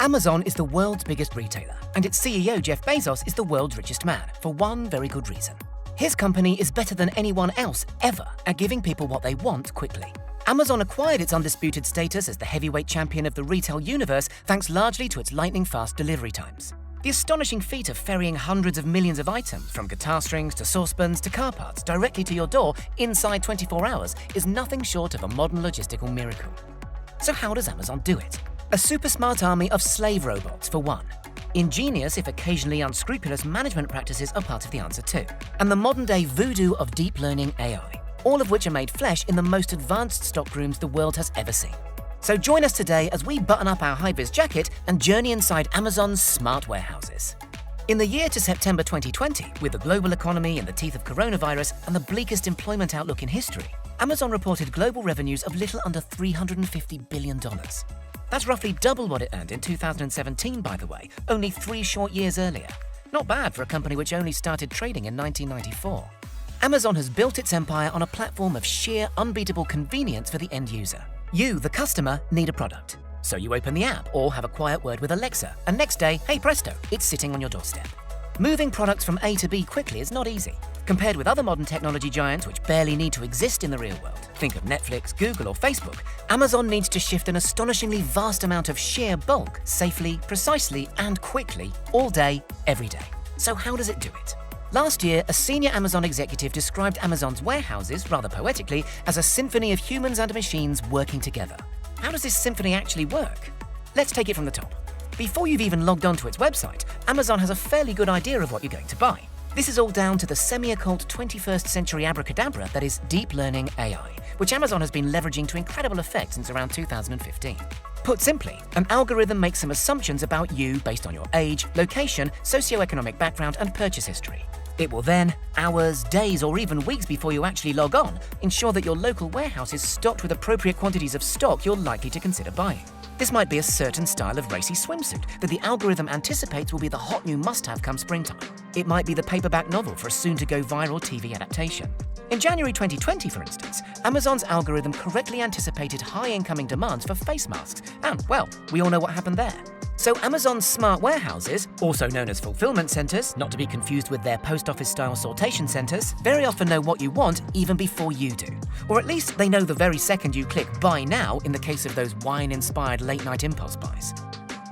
Amazon is the world's biggest retailer, and its CEO Jeff Bezos is the world's richest man, for one very good reason. His company is better than anyone else ever at giving people what they want quickly. Amazon acquired its undisputed status as the heavyweight champion of the retail universe thanks largely to its lightning-fast delivery times. The astonishing feat of ferrying hundreds of millions of items, from guitar strings to saucepans to car parts, directly to your door inside 24 hours is nothing short of a modern logistical miracle. So how does Amazon do it? A super smart army of slave robots, for one. Ingenious, if occasionally unscrupulous, management practices are part of the answer too. And the modern-day voodoo of deep learning AI, all of which are made flesh in the most advanced stockrooms the world has ever seen. So join us today as we button up our high-vis jacket and journey inside Amazon's smart warehouses. In the year to September 2020, with the global economy in the teeth of coronavirus and the bleakest employment outlook in history, Amazon reported global revenues of little under $350 billion. That's roughly double what it earned in 2017, by the way, only 3 short years earlier. Not bad for a company which only started trading in 1994. Amazon has built its empire on a platform of sheer, unbeatable convenience for the end user. You, the customer, need a product. So you open the app or have a quiet word with Alexa, and next day, hey presto, it's sitting on your doorstep. Moving products from A to B quickly is not easy. Compared with other modern technology giants which barely need to exist in the real world, think of Netflix, Google or Facebook, Amazon needs to shift an astonishingly vast amount of sheer bulk safely, precisely and quickly, all day, every day. So how does it do it? Last year, a senior Amazon executive described Amazon's warehouses, rather poetically, as a symphony of humans and machines working together. How does this symphony actually work? Let's take it from the top. Before you've even logged onto its website, Amazon has a fairly good idea of what you're going to buy. This is all down to the semi-occult 21st century abracadabra that is deep learning AI, which Amazon has been leveraging to incredible effect since around 2015. Put simply, an algorithm makes some assumptions about you based on your age, location, socioeconomic background, and purchase history. It will then, hours, days, or even weeks before you actually log on, ensure that your local warehouse is stocked with appropriate quantities of stock you're likely to consider buying. This might be a certain style of racy swimsuit that the algorithm anticipates will be the hot new must-have come springtime. It might be the paperback novel for a soon-to-go viral TV adaptation. In January 2020, for instance, Amazon's algorithm correctly anticipated high incoming demands for face masks, and, well, we all know what happened there. So Amazon's smart warehouses, also known as fulfillment centers, not to be confused with their post office-style sortation centers, very often know what you want even before you do. Or at least they know the very second you click Buy Now in the case of those wine-inspired late-night impulse buys.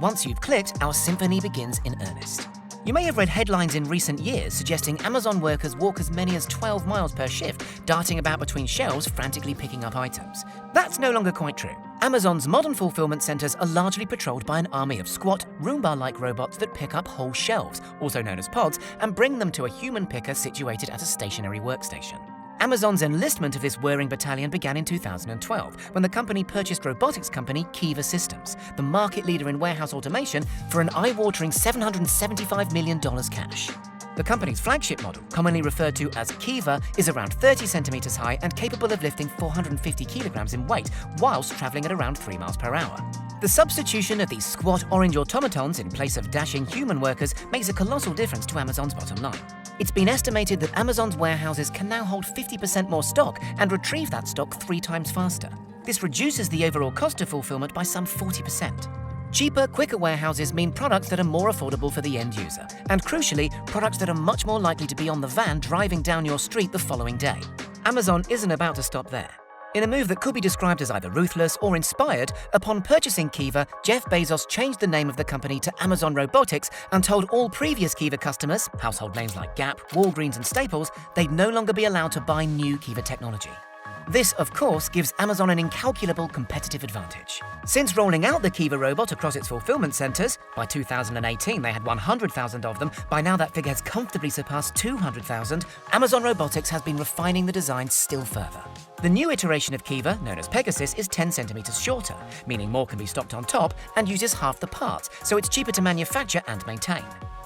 Once you've clicked, our symphony begins in earnest. You may have read headlines in recent years suggesting Amazon workers walk as many as 12 miles per shift, darting about between shelves, frantically picking up items. That's no longer quite true. Amazon's modern fulfillment centers are largely patrolled by an army of squat, Roomba-like robots that pick up whole shelves, also known as pods, and bring them to a human picker situated at a stationary workstation. Amazon's enlistment of this whirring battalion began in 2012, when the company purchased robotics company Kiva Systems, the market leader in warehouse automation, for an eye-watering $775 million cash. The company's flagship model, commonly referred to as Kiva, is around 30 centimeters high and capable of lifting 450 kilograms in weight, whilst traveling at around 3 miles per hour. The substitution of these squat orange automatons in place of dashing human workers makes a colossal difference to Amazon's bottom line. It's been estimated that Amazon's warehouses can now hold 50% more stock and retrieve that stock 3 times faster. This reduces the overall cost of fulfillment by some 40%. Cheaper, quicker warehouses mean products that are more affordable for the end user, and crucially, products that are much more likely to be on the van driving down your street the following day. Amazon isn't about to stop there. In a move that could be described as either ruthless or inspired, upon purchasing Kiva, Jeff Bezos changed the name of the company to Amazon Robotics and told all previous Kiva customers, household names like Gap, Walgreens and Staples, they'd no longer be allowed to buy new Kiva technology. This, of course, gives Amazon an incalculable competitive advantage. Since rolling out the Kiva robot across its fulfillment centers, by 2018 they had 100,000 of them, by now that figure has comfortably surpassed 200,000, Amazon Robotics has been refining the design still further. The new iteration of Kiva, known as Pegasus, is 10 centimeters shorter, meaning more can be stocked on top, and uses half the parts, so it's cheaper to manufacture and maintain.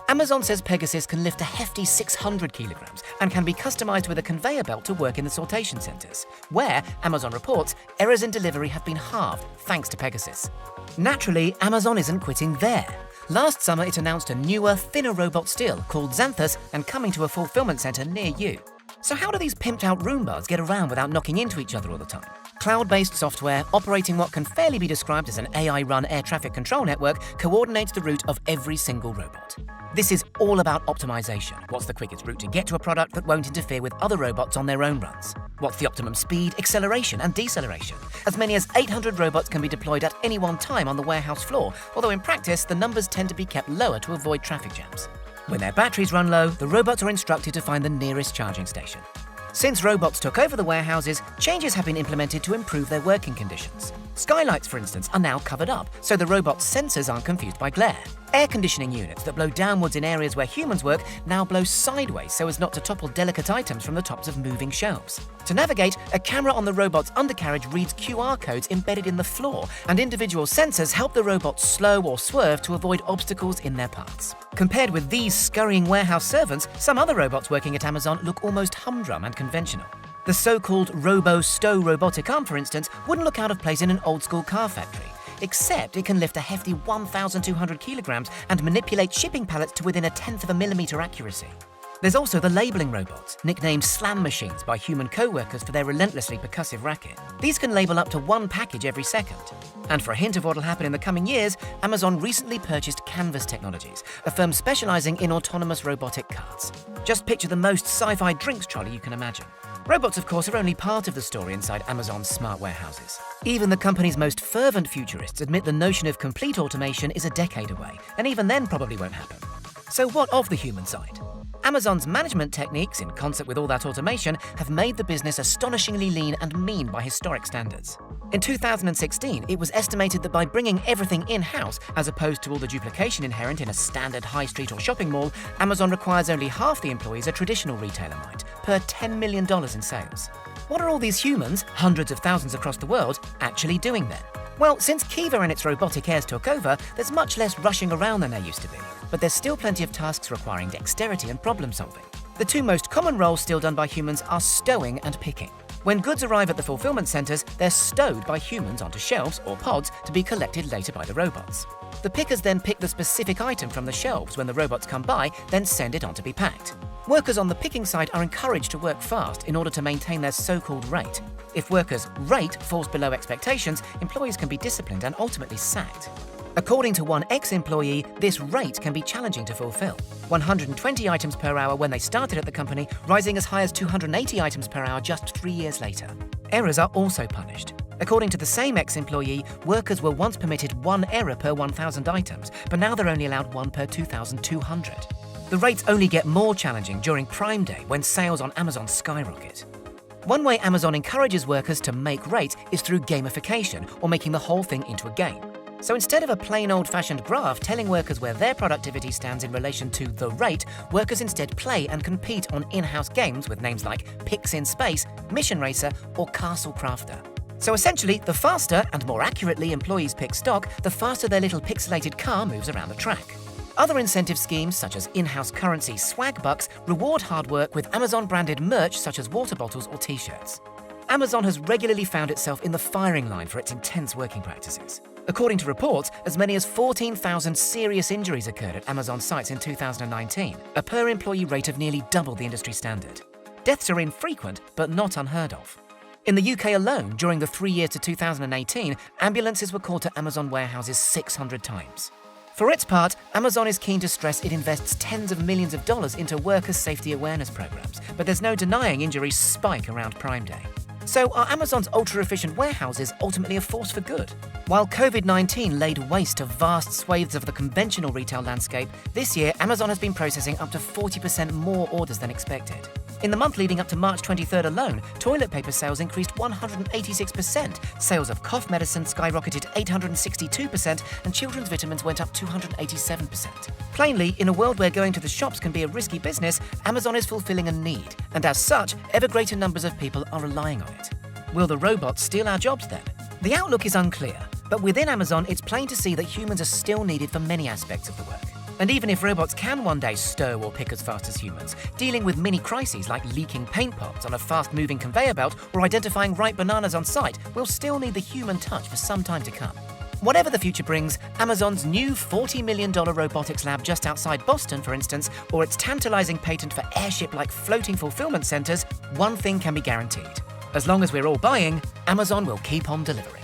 Amazon says Pegasus can lift a hefty 600 kilograms and can be customized with a conveyor belt to work in the sortation centers, where, Amazon reports, errors in delivery have been halved thanks to Pegasus. Naturally, Amazon isn't quitting there. Last summer, it announced a newer, thinner robot still called Xanthus and coming to a fulfillment center near you. So how do these pimped-out Roombas get around without knocking into each other all the time? Cloud-based software operating what can fairly be described as an AI-run air traffic control network coordinates the route of every single robot. This is all about optimization. What's the quickest route to get to a product that won't interfere with other robots on their own runs? What's the optimum speed, acceleration, and deceleration? As many as 800 robots can be deployed at any one time on the warehouse floor, although in practice, the numbers tend to be kept lower to avoid traffic jams. When their batteries run low, the robots are instructed to find the nearest charging station. Since robots took over the warehouses, changes have been implemented to improve their working conditions. Skylights, for instance, are now covered up, so the robot's sensors aren't confused by glare. Air conditioning units that blow downwards in areas where humans work now blow sideways so as not to topple delicate items from the tops of moving shelves. To navigate, a camera on the robot's undercarriage reads QR codes embedded in the floor, and individual sensors help the robots slow or swerve to avoid obstacles in their paths. Compared with these scurrying warehouse servants, some other robots working at Amazon look almost humdrum and conventional. The so-called robo-stow robotic arm, for instance, wouldn't look out of place in an old-school car factory, except it can lift a hefty 1,200 kilograms and manipulate shipping pallets to within 1/10 of a millimeter accuracy. There's also the labeling robots, nicknamed slam machines by human co-workers for their relentlessly percussive racket. These can label up to one package every second. And for a hint of what will happen in the coming years, Amazon recently purchased Canvas Technologies, a firm specializing in autonomous robotic carts. Just picture the most sci-fi drinks trolley you can imagine. Robots, of course, are only part of the story inside Amazon's smart warehouses. Even the company's most fervent futurists admit the notion of complete automation is a decade away, and even then probably won't happen. So what of the human side? Amazon's management techniques, in concert with all that automation, have made the business astonishingly lean and mean by historic standards. In 2016, it was estimated that by bringing everything in-house, as opposed to all the duplication inherent in a standard high street or shopping mall, Amazon requires only half the employees a traditional retailer might, per $10 million in sales. What are all these humans, hundreds of thousands across the world, actually doing then? Well, since Kiva and its robotic heirs took over, there's much less rushing around than there used to be. But there's still plenty of tasks requiring dexterity and problem solving. The two most common roles still done by humans are stowing and picking. When goods arrive at the fulfillment centers, they're stowed by humans onto shelves or pods to be collected later by the robots. The pickers then pick the specific item from the shelves when the robots come by, then send it on to be packed. Workers on the picking side are encouraged to work fast in order to maintain their so-called rate. If workers' rate falls below expectations, employees can be disciplined and ultimately sacked. According to one ex-employee, this rate can be challenging to fulfill. 120 items per hour when they started at the company, rising as high as 280 items per hour just 3 years later. Errors are also punished. According to the same ex-employee, workers were once permitted 1 error per 1,000 items, but now they're only allowed 1 per 2,200. The rates only get more challenging during Prime Day when sales on Amazon skyrocket. One way Amazon encourages workers to make rate is through gamification or making the whole thing into a game. So instead of a plain old-fashioned graph telling workers where their productivity stands in relation to the rate, workers instead play and compete on in-house games with names like Pix in Space, Mission Racer, or Castle Crafter. So essentially, the faster and more accurately employees pick stock, the faster their little pixelated car moves around the track. Other incentive schemes, such as in-house currency swag bucks, reward hard work with Amazon-branded merch such as water bottles or t-shirts. Amazon has regularly found itself in the firing line for its intense working practices. According to reports, as many as 14,000 serious injuries occurred at Amazon sites in 2019, a per-employee rate of nearly double the industry standard. Deaths are infrequent, but not unheard of. In the UK alone, during the 3 years to 2018, ambulances were called to Amazon warehouses 600 times. For its part, Amazon is keen to stress it invests tens of millions of dollars into workers' safety awareness programs, but there's no denying injuries spike around Prime Day. So are Amazon's ultra-efficient warehouses ultimately a force for good? While COVID-19 laid waste to vast swathes of the conventional retail landscape, this year Amazon has been processing up to 40% more orders than expected. In the month leading up to March 23rd alone, toilet paper sales increased 186%, sales of cough medicine skyrocketed 862%, and children's vitamins went up 287%. Plainly, in a world where going to the shops can be a risky business, Amazon is fulfilling a need, and as such, ever greater numbers of people are relying on it. Will the robots steal our jobs then? The outlook is unclear, but within Amazon, it's plain to see that humans are still needed for many aspects of the work. And even if robots can one day stow or pick as fast as humans, dealing with mini crises like leaking paint pots on a fast-moving conveyor belt or identifying ripe bananas on site will still need the human touch for some time to come. Whatever the future brings, Amazon's new $40 million robotics lab just outside Boston, for instance, or its tantalizing patent for airship-like floating fulfillment centers, one thing can be guaranteed. As long as we're all buying, Amazon will keep on delivering.